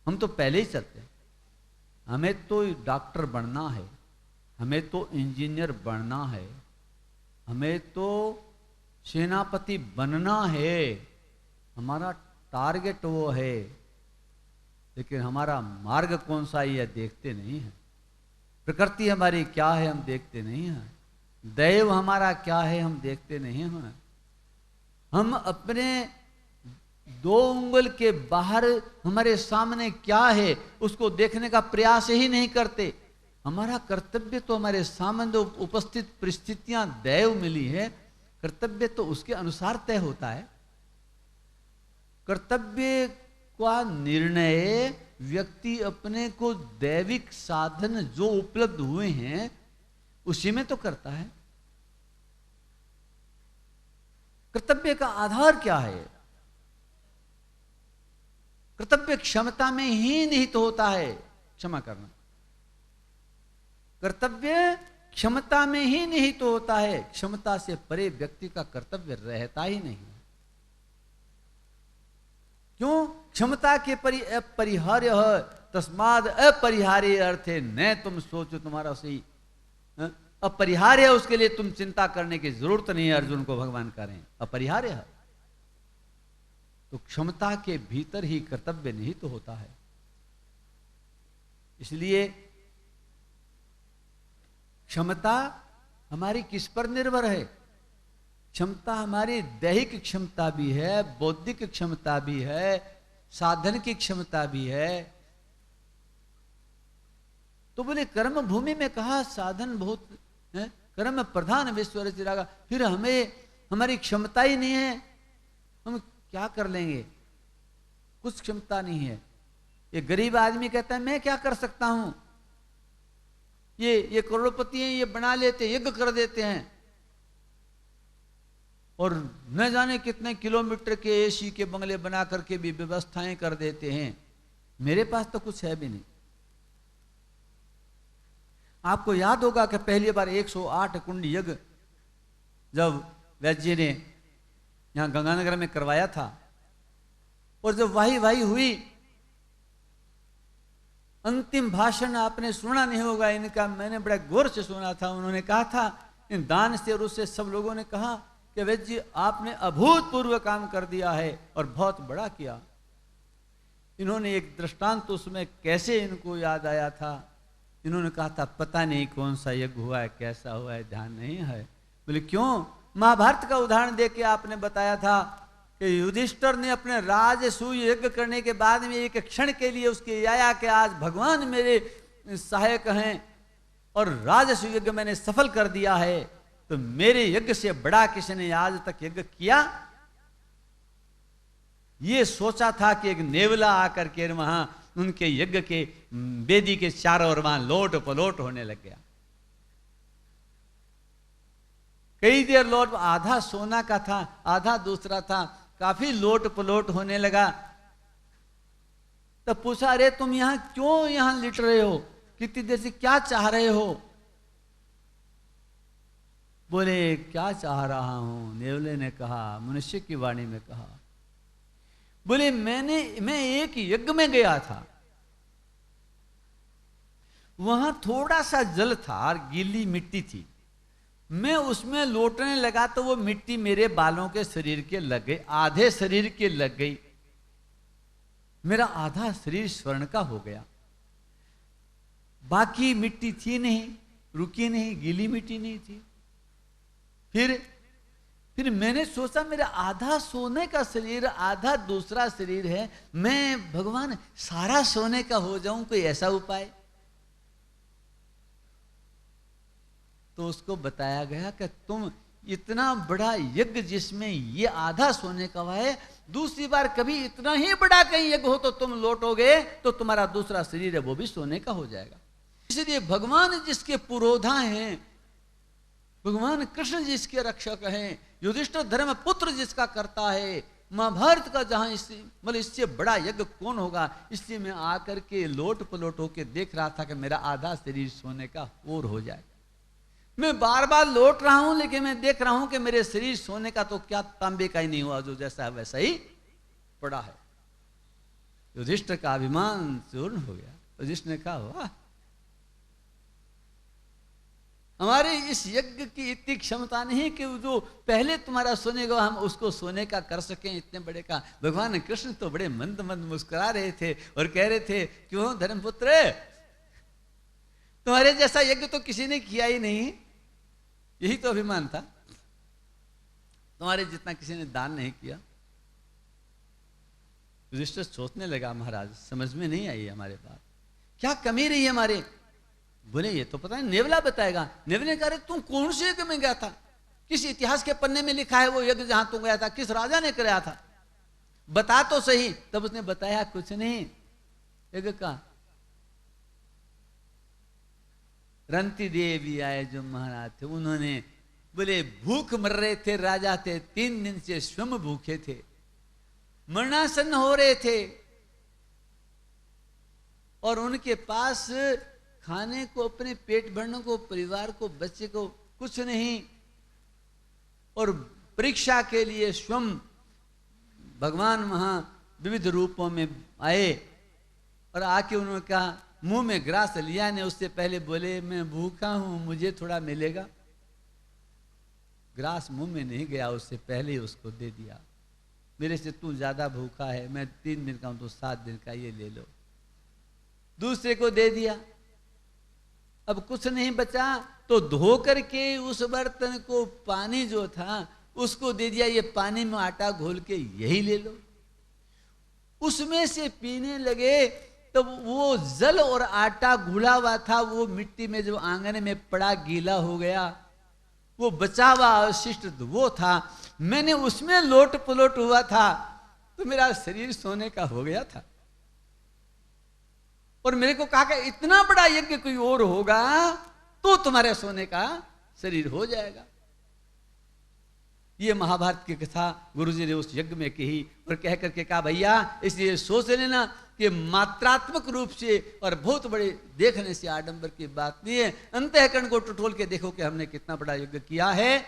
हम तो पहले ही चलते हैं। हमें तो डॉक्टर बनना है, हमें तो इंजीनियर बनना है, हमें तो सेनापति बनना है, हमारा टारगेट वो है, लेकिन हमारा मार्ग कौन सा है यह देखते नहीं है। प्रकृति हमारी क्या है हम देखते नहीं हैं, दैव हमारा क्या है हम देखते नहीं हैं। हम अपने 2 उंगल के बाहर हमारे सामने क्या है उसको देखने का प्रयास ही नहीं करते। हमारा कर्तव्य तो हमारे सामने उपस्थित परिस्थितियां दैव मिली है, कर्तव्य तो उसके अनुसार तय होता है। कर्तव्य का निर्णय व्यक्ति अपने को दैविक साधन जो उपलब्ध हुए हैं उसी में तो करता है। कर्तव्य का आधार क्या है? कर्तव्य क्षमता में ही निहित होता है, क्षमा करना। कर्तव्य क्षमता में ही निहित होता है, क्षमता से परे व्यक्ति का कर्तव्य रहता ही नहीं। क्यों? क्षमता के अपरिहार्य है, तस्माद अपरिहार्य अर्थे न तुम सोचो तुम्हारा सही। अपरिहार्य है, उसके लिए तुम चिंता करने की जरूरत नहीं है। अर्जुन को भगवान कह रहे हैं अपरिहार्य है, तो क्षमता के भीतर ही कर्तव्य निहित तो होता है। इसलिए क्षमता हमारी किस पर निर्भर है? क्षमता हमारी दैहिक क्षमता भी है, बौद्धिक क्षमता भी है, साधन की क्षमता भी है। तो बोले कर्म भूमि में कहा साधन बहुत है, कर्म प्रधान विश्व रचिरागा। फिर हमें हमारी क्षमता ही नहीं है, हम क्या कर लेंगे? कुछ क्षमता नहीं है। ये गरीब आदमी कहता है मैं क्या कर सकता हूं, ये करोड़पति हैं, ये बना लेते, यज्ञ कर देते हैं और न जाने कितने किलोमीटर के एसी के बंगले बना करके भी व्यवस्थाएं कर देते हैं। मेरे पास तो कुछ है भी नहीं। आपको याद होगा कि पहली बार 108 कुंड यज्ञ जब वैद्य जी ने यहां गंगानगर में करवाया था, और जब वाही वाही हुई, अंतिम भाषण आपने सुना नहीं होगा इनका, मैंने बड़ा गौर से सुना था। उन्होंने कहा था इन दान से और उससे सब लोगों ने कहा कि वैद्य जी आपने अभूतपूर्व काम कर दिया है और बहुत बड़ा किया। इन्होंने एक दृष्टांत तो उसमें कैसे इनको याद आया था, इन्होंने कहा था पता नहीं कौन सा यज्ञ हुआ है, कैसा हुआ है, ध्यान नहीं है। बोले क्यों? महाभारत का उदाहरण देके आपने बताया था कि युधिष्ठिर ने अपने राजसूय यज्ञ करने के बाद में एक क्षण के लिए उसकी आया कि आज भगवान मेरे सहायक हैं और राजसूय यज्ञ मैंने सफल कर दिया है, तो मेरे यज्ञ से बड़ा किसी ने आज तक यज्ञ किया? ये सोचा था कि एक नेवला आकर के वहां उनके यज्ञ के वेदी के चारों ओर वहां लोट पलोट होने लग गया। कई देर लोट, आधा सोना का था आधा दूसरा था, काफी लोट पलोट होने लगा। तब पूछा अरे तुम यहां क्यों यहां लिट रहे हो, कितनी देर से क्या चाह रहे हो? बोले क्या चाह रहा हूं? नेवले ने कहा, मनुष्य की वाणी में कहा, बोले मैं एक यज्ञ में गया था, वहां थोड़ा सा जल था और गीली मिट्टी थी, मैं उसमें लोटने लगा तो वो मिट्टी मेरे बालों के शरीर के लग गई, आधे शरीर के लग गई, मेरा आधा शरीर स्वर्ण का हो गया, बाकी मिट्टी थी नहीं, रुकी नहीं, गीली मिट्टी नहीं थी। फिर मैंने सोचा मेरा आधा सोने का शरीर आधा दूसरा शरीर है, मैं भगवान सारा सोने का हो जाऊं, कोई ऐसा उपाय? तो उसको बताया गया कि तुम इतना बड़ा यज्ञ जिसमें ये आधा सोने का है, दूसरी बार कभी इतना ही बड़ा कहीं यज्ञ हो तो तुम लौटोगे तो तुम्हारा दूसरा शरीर है वो भी सोने का हो जाएगा। इसलिए भगवान जिसके पुरोधा हैं, भगवान कृष्ण जिसके रक्षक हैं, युधिष्ठिर धर्म पुत्र जिसका करता है, महाभारत का जहां इससे बड़ा यज्ञ कौन होगा। इसलिए मैं आकर के लोट पलोट होके देख रहा था कि मेरा आधा शरीर सोने का और हो जाए। मैं बार बार लौट रहा हूं लेकिन मैं देख रहा हूं कि मेरे शरीर सोने का तो क्या तांबे का ही नहीं हुआ, जो जैसा है वैसा ही पड़ा है। युधिष्ठिर का अभिमान चूर्ण हो गया। युधिष्ठिर ने कहा वाह, हमारे इस यज्ञ की इतनी क्षमता नहीं कि जो पहले तुम्हारा सोने का हम उसको सोने का कर सकें, इतने बड़े का। भगवान कृष्ण तो बड़े मंद मंद मुस्कुरा रहे थे और कह रहे थे क्यों धर्मपुत्र, तुम्हारे जैसा यज्ञ तो किसी ने किया ही नहीं, यही तो अभिमान था, तुम्हारे जितना किसी ने दान नहीं किया। युधिष्ठिर सोचने लगा महाराज समझ में नहीं आई हमारे बात, क्या कमी रही है हमारे। बोले ये तो पता है, नेवला बताएगा। नेवले ने कहा तुम कौन से यज्ञ में गया था, किस इतिहास के पन्ने में लिखा है वो यज्ञ जहां तुम गया था, किस राजा ने कराया था, बता तो सही। तब उसने बताया कुछ नहीं यज्ञ का। रंती देवी आए जो महाराज थे, उन्होंने बोले भूख मर रहे थे, राजा थे 3 दिन से स्वयं भूखे थे, मरणासन हो रहे थे और उनके पास खाने को, अपने पेट भरने को, परिवार को, बच्चे को कुछ नहीं। और परीक्षा के लिए स्वयं भगवान वहां विविध रूपों में आए और आके उन्होंने कहा, मुंह में ग्रास लिया ने, उससे पहले बोले मैं भूखा हूं मुझे थोड़ा मिलेगा। ग्रास मुंह में नहीं गया, उससे पहले ही उसको दे दिया, मेरे से तू ज्यादा भूखा है, मैं 3 दिन का हूं तो 7 दिन का ये ले लो। दूसरे को दे दिया, अब कुछ नहीं बचा तो धो करके उस बर्तन को पानी जो था उसको दे दिया, ये पानी में आटा घोल के यही ले लो। उसमें से पीने लगे तो वो जल और आटा घुला हुआ था, वो मिट्टी में जो आंगन में पड़ा गीला हो गया, वो बचा हुआ अवशिष्ट वो था। मैंने उसमें लोट पलोट हुआ था तो मेरा शरीर सोने का हो गया था। और मेरे को कहा कि इतना बड़ा यज्ञ कोई और होगा तो तुम्हारे सोने का शरीर हो जाएगा। ये महाभारत की कथा गुरुजी ने उस यज्ञ में कही और कह करके कहा भैया इसलिए सोच लेना कि मात्रात्मक रूप से और बहुत बड़े देखने से आडंबर की बात नहीं है। अंतःकरण को टटोल के देखो कि हमने कितना बड़ा यज्ञ किया है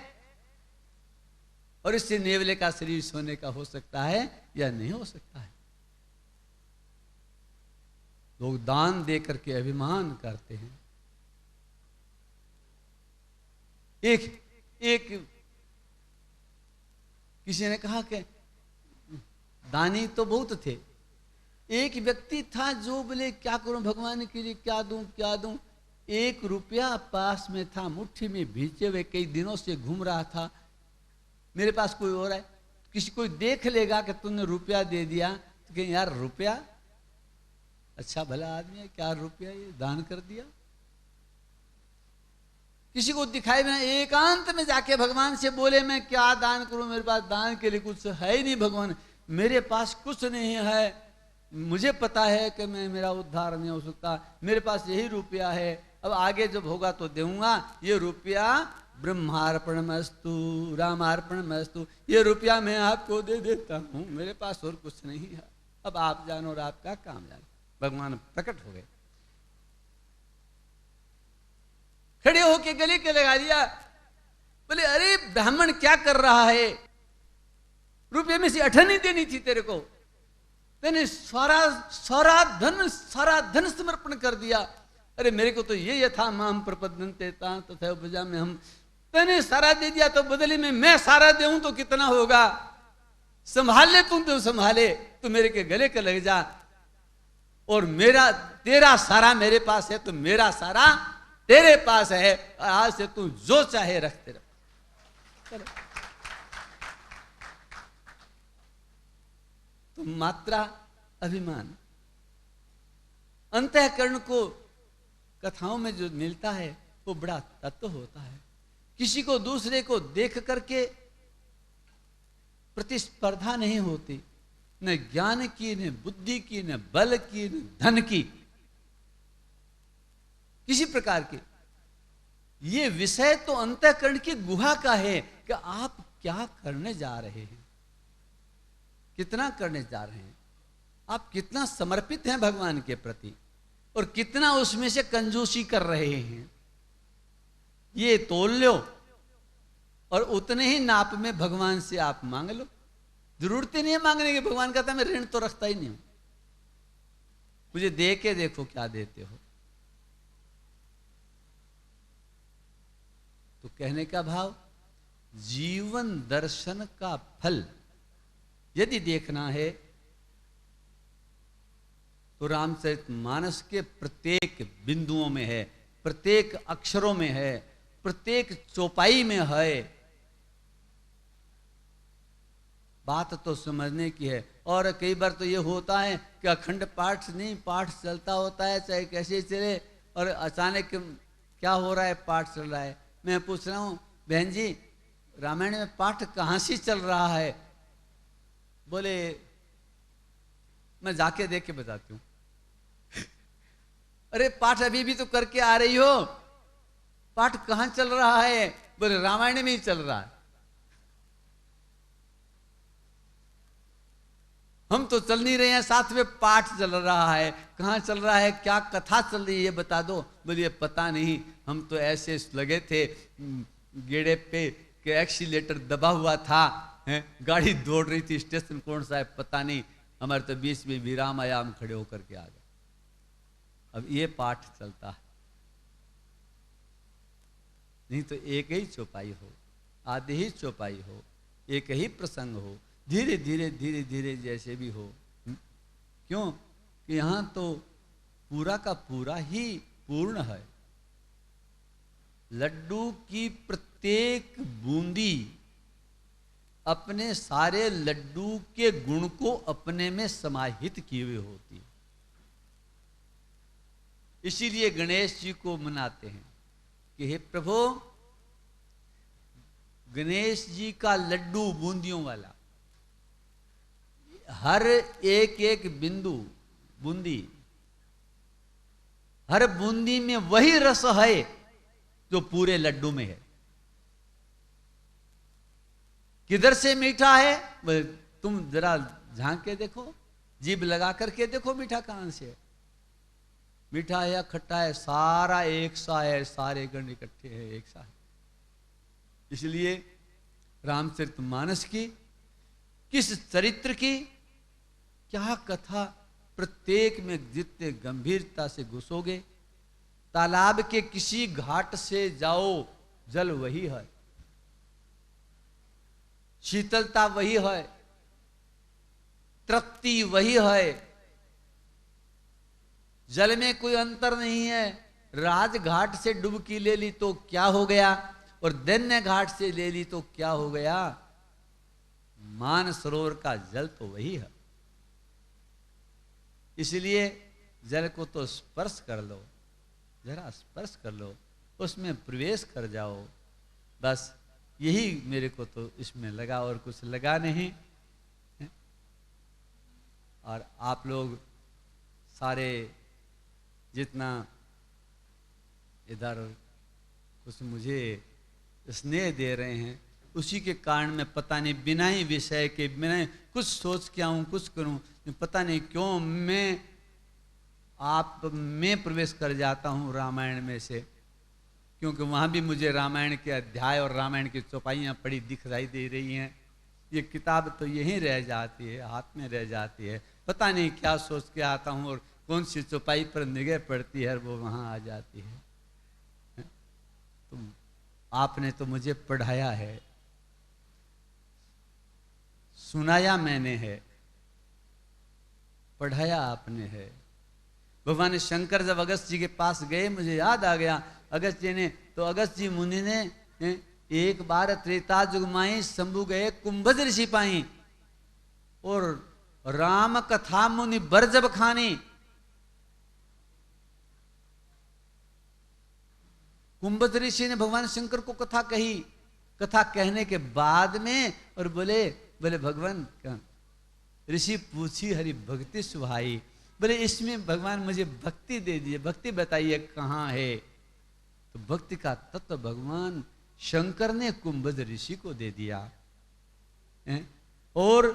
और इससे नेवले का शरीर सोने का हो सकता है या नहीं हो सकता है। लोग दान दे करके अभिमान करते हैं। एक किसी ने कहा कि दानी तो बहुत थे, एक व्यक्ति था जो बोले क्या करूं भगवान के लिए, क्या दूं क्या दूं। 1 रुपया पास में था, मुट्ठी में भीजे हुए, कई दिनों से घूम रहा था, मेरे पास कोई और है, किसी कोई देख लेगा कि तुमने रुपया दे दिया तो कहीं यार रुपया अच्छा भला आदमी है, क्या रुपया ये दान कर दिया। किसी को दिखाई में एकांत में जाके भगवान से बोले मैं क्या दान करूं, मेरे पास दान के लिए कुछ है ही नहीं, भगवान मेरे पास कुछ नहीं है, मुझे पता है कि मैं मेरा उद्धार नहीं हो सकता, मेरे पास यही रुपया है, अब आगे जब होगा तो दूंगा, ये रुपया ब्रह्मार्पणमस्तु रामार्पणमस्तु, ये रुपया मैं आपको दे देता हूं, मेरे पास और कुछ नहीं है, अब आप जानो और आपका काम जानो। भगवान प्रकट हो गए, खड़े होके गले के लगा दिया, बोले अरे ब्राह्मण क्या कर रहा है, रुपये में से 8 देनी थी तेरे को, तेने सारा धन समर्पण कर दिया। अरे मेरे को तो ये था माम प्रपद्यन्ते तथा भजा में हम, तेने सारा दे दिया तो बदले में मैं सारा दूं तो कितना होगा, संभाल ले तुम, तो संभाले, तू मेरे के गले के लग जा, और मेरा तेरा सारा मेरे पास है तो मेरा सारा तेरे पास है, आज से तू जो चाहे रखते रह। तो मात्रा अभिमान। अंतःकरण को कथाओं में जो मिलता है वो बड़ा तत्व होता है। किसी को दूसरे को देख करके प्रतिस्पर्धा नहीं होती, न ज्ञान की, न बुद्धि की, न बल की, न धन की, किसी प्रकार की। ये विषय तो अंतःकरण की गुहा का है कि आप क्या करने जा रहे हैं, कितना करने जा रहे हैं, आप कितना समर्पित हैं भगवान के प्रति और कितना उसमें से कंजूसी कर रहे हैं। ये तोल लो और उतने ही नाप में भगवान से आप मांग लो। जरूरत ही नहीं है मांगने की। भगवान कहता है मैं ऋण तो रखता ही नहीं हूं, मुझे दे के देखो क्या देते हो। तो कहने का भाव, जीवन दर्शन का फल यदि देखना है तो रामचरितमानस के प्रत्येक बिंदुओं में है, प्रत्येक अक्षरों में है, प्रत्येक चौपाई में है। बात तो समझने की है। और कई बार तो ये होता है कि अखंड पाठ नहीं, पाठ चलता होता है चाहे कैसे चले, और अचानक क्या हो रहा है, पाठ चल रहा है। मैं पूछ रहा हूँ बहन जी रामायण में पाठ कहाँ से चल रहा है? बोले मैं जाके देख के बताती हूँ। अरे पाठ अभी भी तो करके आ रही हो, पाठ कहाँ चल रहा है? बोले रामायण में ही चल रहा है। हम तो चल नहीं रहे हैं, साथ में पाठ चल रहा है। कहाँ चल रहा है, क्या कथा चल रही है ये बता दो। बोलिए पता नहीं, हम तो ऐसे लगे थे गेड़े पे कि एक्सीलेटर दबा हुआ था, गाड़ी दौड़ रही थी, स्टेशन कौन सा है पता नहीं, हमारे तो बीच में विराम आया, हम खड़े होकर के आ गए। अब ये पाठ चलता है, नहीं तो एक ही चौपाई हो, आधे ही चौपाई हो, एक ही प्रसंग हो, धीरे धीरे धीरे धीरे जैसे भी हो। क्यों कि यहां तो पूरा का पूरा ही पूर्ण है। लड्डू की प्रत्येक बूंदी अपने सारे लड्डू के गुण को अपने में समाहित किए हुए होती है। इसीलिए गणेश जी को मनाते हैं कि हे प्रभु, गणेश जी का लड्डू बूंदियों वाला, हर एक एक बिंदु बूंदी, हर बूंदी में वही रस है जो पूरे लड्डू में है। किधर से मीठा है तुम जरा झांक के देखो, जीभ लगा करके देखो मीठा कहां से है। मीठा है या खट्टा है, सारा एक सा है, सारे गण इकट्ठे हैं, एक सा है। इसलिए रामचरितमानस की, किस चरित्र की क्या कथा, प्रत्येक में जितने गंभीरता से घुसोगे, तालाब के किसी घाट से जाओ, जल वही है, शीतलता वही है, तृप्ति वही है, जल में कोई अंतर नहीं है। राजघाट से डुबकी ले ली तो क्या हो गया, और दैन्य घाट से ले ली तो क्या हो गया, मानसरोवर का जल तो वही है। इसलिए जल को तो स्पर्श कर लो, जरा स्पर्श कर लो, उसमें प्रवेश कर जाओ, बस यही मेरे को तो इसमें लगा, और कुछ लगा नहीं। और आप लोग सारे जितना इधर कुछ मुझे स्नेह दे रहे हैं, उसी के कारण मैं पता नहीं बिना ही विषय के, बिना कुछ सोच के आऊँ, कुछ करूँ, पता नहीं क्यों मैं आप में प्रवेश कर जाता हूँ रामायण में से, क्योंकि वहाँ भी मुझे रामायण के अध्याय और रामायण की चौपाइयाँ पड़ी दिखाई दे रही हैं। ये किताब तो यहीं रह जाती है, हाथ में रह जाती है, पता नहीं क्या सोच के आता हूँ और कौन सी चौपाई पर निगाह पड़ती है, वो वहाँ आ जाती है। तो आपने तो मुझे पढ़ाया है, सुनाया मैंने है, पढ़ाया आपने है। भगवान शंकर जब अगस्त जी के पास गए, मुझे याद आ गया अगस्त जी ने, तो अगस्त जी मुनि ने एक बार त्रेता जुग माई शंभु गए कुंभज ऋषि पाई, और राम कथा मुनि बरजब खानी। कुंभज ऋषि ने भगवान शंकर को कथा कही, कथा कहने के बाद में और बोले भगवान ऋषि पूछी हरि भक्ति सुहाई, बोले इसमें भगवान मुझे भक्ति दे दीजिए, भक्ति बताइए कहाँ है। तो भक्ति का तत्व भगवान शंकर ने कुंभज ऋषि को दे दिया। और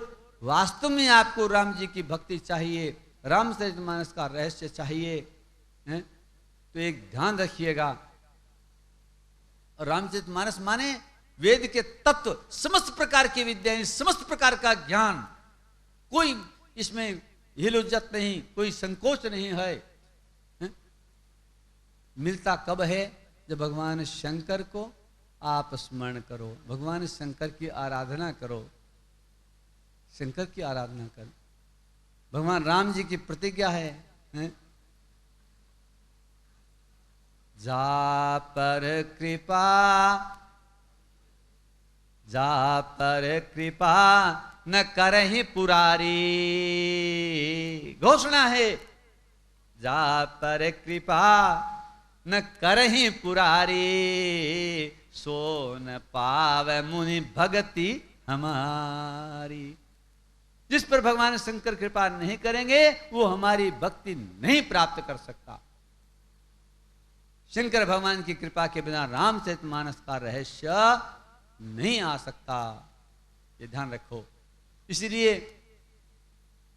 वास्तव में आपको राम जी की भक्ति चाहिए, रामचरितमानस का रहस्य चाहिए, तो एक ध्यान रखिएगा, रामचरितमानस माने वेद के तत्व, समस्त प्रकार की विद्याएं, समस्त प्रकार का ज्ञान, कोई इसमें हिलोजत नहीं, कोई संकोच नहीं है। मिलता कब है? जब भगवान शंकर को आप स्मरण करो, भगवान शंकर की आराधना करो, शंकर की आराधना करो। भगवान राम जी की प्रतिज्ञा है, जा पर कृपा न करहि पुरारी। घोषणा है, जा पर कृपा न करहि पुरारी, सो न पावे मुनि भगति हमारी। जिस पर भगवान शंकर कृपा नहीं करेंगे वो हमारी भक्ति नहीं प्राप्त कर सकता। शंकर भगवान की कृपा के बिना रामचरितमानस का रहस्य नहीं आ सकता, ये ध्यान रखो। इसलिए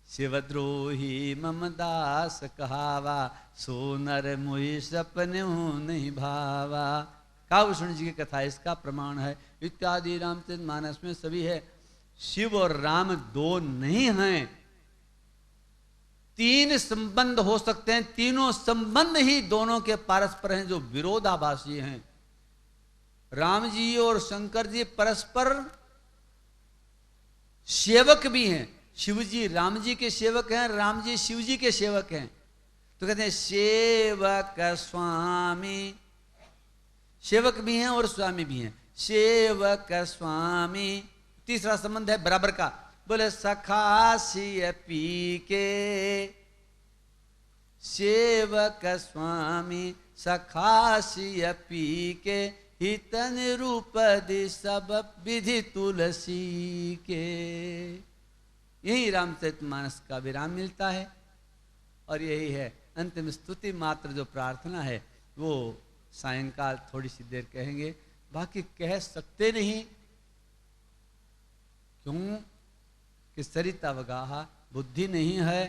शिवद्रोही मम दास कहावा, सोनर मुहि सपने नहीं भावा। काव्यभूषण जी की कथा इसका प्रमाण है, इत्यादि रामचरितमानस में सभी है। शिव और राम दो नहीं हैं, तीन संबंध हो सकते हैं, तीनों संबंध ही दोनों के परस्पर हैं जो विरोधाभासी हैं। राम जी और शंकर जी परस्पर सेवक भी हैं, शिव जी राम जी के सेवक हैं, राम जी शिव जी के सेवक हैं। तो कहते हैं सेवक स्वामी, सेवक भी हैं और स्वामी भी हैं, सेवक स्वामी। तीसरा संबंध है बराबर का, बोले सखासी पी के, सेवक स्वामी सखासी पी के, हितन रूप दि सब विधि तुलसी के। यही रामचरितमानस का विराम मिलता है और यही है अंतिम स्तुति मात्र जो प्रार्थना है वो सायंकाल थोड़ी सी देर कहेंगे, बाकी कह सकते नहीं। क्यों कि सरिता वगाहा, बुद्धि नहीं है,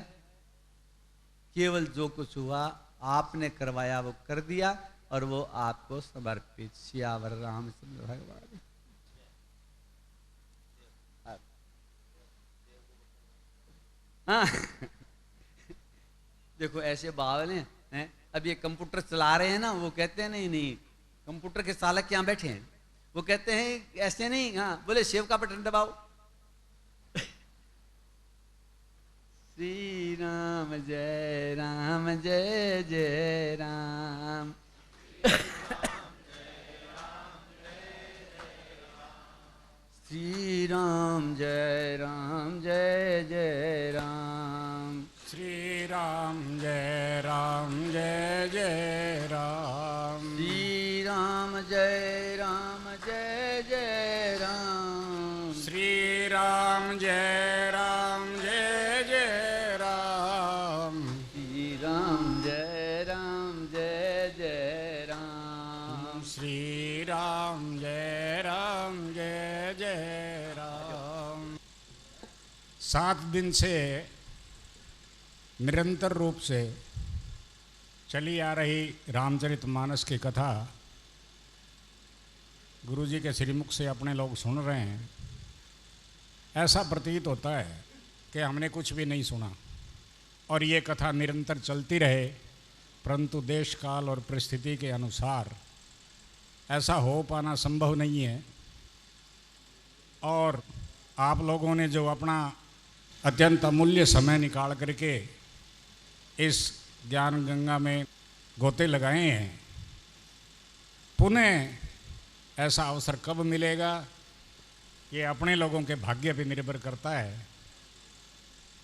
केवल जो कुछ हुआ आपने करवाया वो कर दिया और वो आपको समर्पित। सियावर रामचंद्र भगवान। हाँ देखो ऐसे बावल हैं, अब ये कंप्यूटर चला रहे हैं ना, वो कहते हैं नहीं कंप्यूटर के चालक यहाँ बैठे हैं, वो कहते हैं ऐसे नहीं, हाँ बोले सेव का बटन दबाओ। श्री राम जय जय राम। श्री राम जय जय राम। श्री राम जय जय राम। श्री राम जय जय राम। श्री राम जय जय राम। श्री राम जय जय राम। श्री राम जय जय राम। 7 दिन से निरंतर रूप से चली आ रही रामचरितमानस की कथा गुरुजी के श्रीमुख से अपने लोग सुन रहे हैं। ऐसा प्रतीत होता है कि हमने कुछ भी नहीं सुना और ये कथा निरंतर चलती रहे, परंतु देश काल और परिस्थिति के अनुसार ऐसा हो पाना संभव नहीं है। और आप लोगों ने जो अपना अत्यंत अमूल्य समय निकाल करके इस ज्ञान गंगा में गोते लगाए हैं, पुनः ऐसा अवसर कब मिलेगा ये अपने लोगों के भाग्य पर निर्भर करता है।